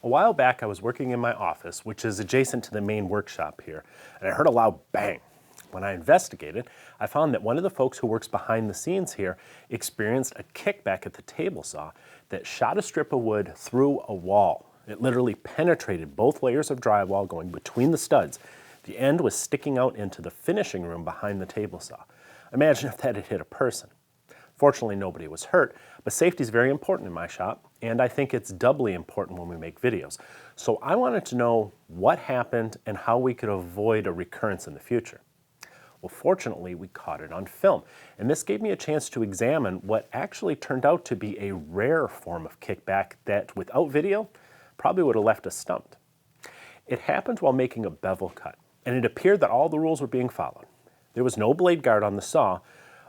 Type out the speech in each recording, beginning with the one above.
A while back I was working in my office, which is adjacent to the main workshop here, and I heard a loud bang. When I investigated, I found that one of the folks who works behind the scenes here experienced a kickback at the table saw that shot a strip of wood through a wall. It literally penetrated both layers of drywall going between the studs. The end was sticking out into the finishing room behind the table saw. Imagine if that had hit a person. Fortunately, nobody was hurt, but safety is very important in my shop, and I think it's doubly important when we make videos. So I wanted to know what happened and how we could avoid a recurrence in the future. Well, fortunately, we caught it on film, and this gave me a chance to examine what actually turned out to be a rare form of kickback that, without video, probably would have left us stumped. It happened while making a bevel cut, and it appeared that all the rules were being followed. There was no blade guard on the saw,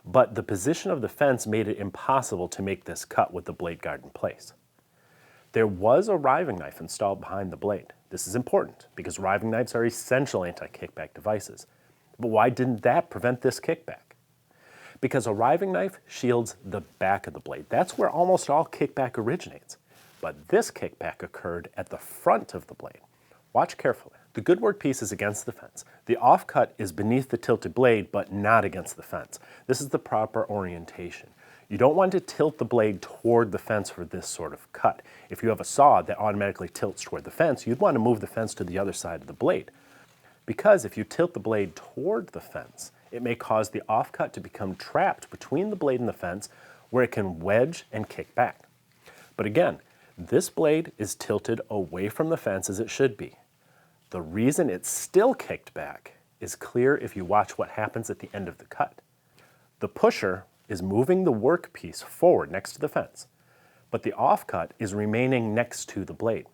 but the position of the fence made it impossible to make this cut with the blade guard in place. There was a riving knife installed behind the blade. This is important because riving knives are essential anti-kickback devices. But why didn't that prevent this kickback? Because a riving knife shields the back of the blade. That's where almost all kickback originates. But this kickback occurred at the front of the blade. Watch carefully. The good work piece is against the fence. The offcut is beneath the tilted blade, but not against the fence. This is the proper orientation. You don't want to tilt the blade toward the fence for this sort of cut. If you have a saw that automatically tilts toward the fence, you'd want to move the fence to the other side of the blade. Because if you tilt the blade toward the fence, it may cause the offcut to become trapped between the blade and the fence, where it can wedge and kick back. But again, this blade is tilted away from the fence as it should be. The reason it's still kicked back is clear if you watch what happens at the end of the cut. The pusher is moving the workpiece forward next to the fence, but the offcut is remaining next to the blade.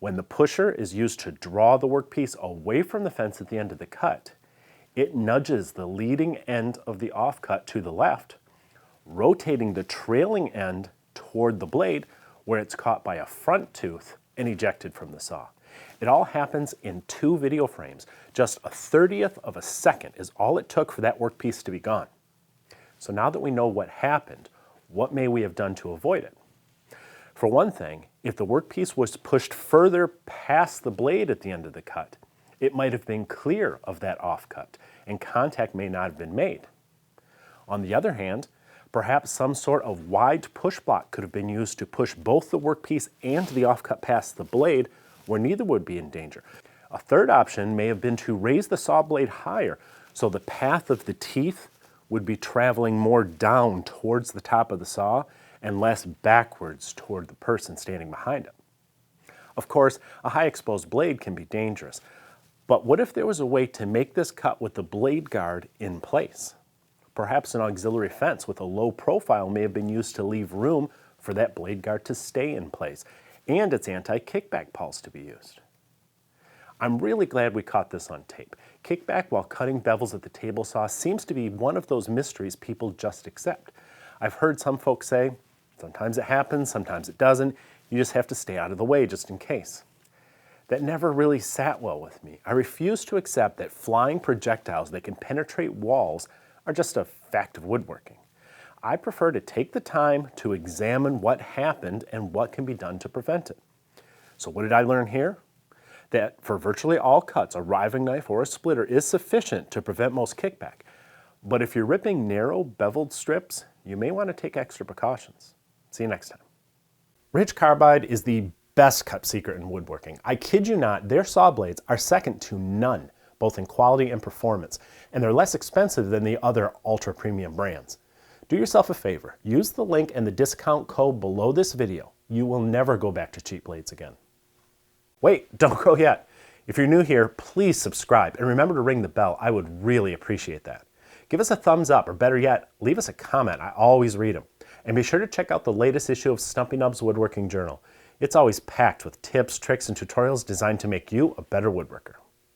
When the pusher is used to draw the workpiece away from the fence at the end of the cut, it nudges the leading end of the offcut to the left, rotating the trailing end toward the blade where it's caught by a front tooth and ejected from the saw. It all happens in 2 video frames. Just a 30th of a second is all it took for that workpiece to be gone. So now that we know what happened, what may we have done to avoid it? For one thing, if the workpiece was pushed further past the blade at the end of the cut, it might have been clear of that offcut, and contact may not have been made. On the other hand, perhaps some sort of wide push block could have been used to push both the workpiece and the offcut past the blade, where neither would be in danger. A third option may have been to raise the saw blade higher, so the path of the teeth would be traveling more down towards the top of the saw and less backwards toward the person standing behind it. Of course, a high exposed blade can be dangerous, but what if there was a way to make this cut with the blade guard in place? Perhaps an auxiliary fence with a low profile may have been used to leave room for that blade guard to stay in place, and its anti-kickback pulse to be used. I'm really glad we caught this on tape. Kickback while cutting bevels at the table saw seems to be one of those mysteries people just accept. I've heard some folks say, sometimes it happens, sometimes it doesn't, you just have to stay out of the way just in case. That never really sat well with me. I refuse to accept that flying projectiles that can penetrate walls are just a fact of woodworking. I prefer to take the time to examine what happened and what can be done to prevent it. So what did I learn here? That for virtually all cuts, a riving knife or a splitter is sufficient to prevent most kickback. But if you're ripping narrow, beveled strips, you may want to take extra precautions. See you next time. Ridge Carbide is the best kept secret in woodworking. I kid you not, their saw blades are second to none, both in quality and performance, and they're less expensive than the other ultra premium brands. Do yourself a favor, use the link and the discount code below this video. You will never go back to cheap blades again. Wait, don't go yet. If you're new here, please subscribe and remember to ring the bell. I would really appreciate that. Give us a thumbs up, or better yet, leave us a comment. I always read them. And be sure to check out the latest issue of Stumpy Nubs Woodworking Journal. It's always packed with tips, tricks, and tutorials designed to make you a better woodworker.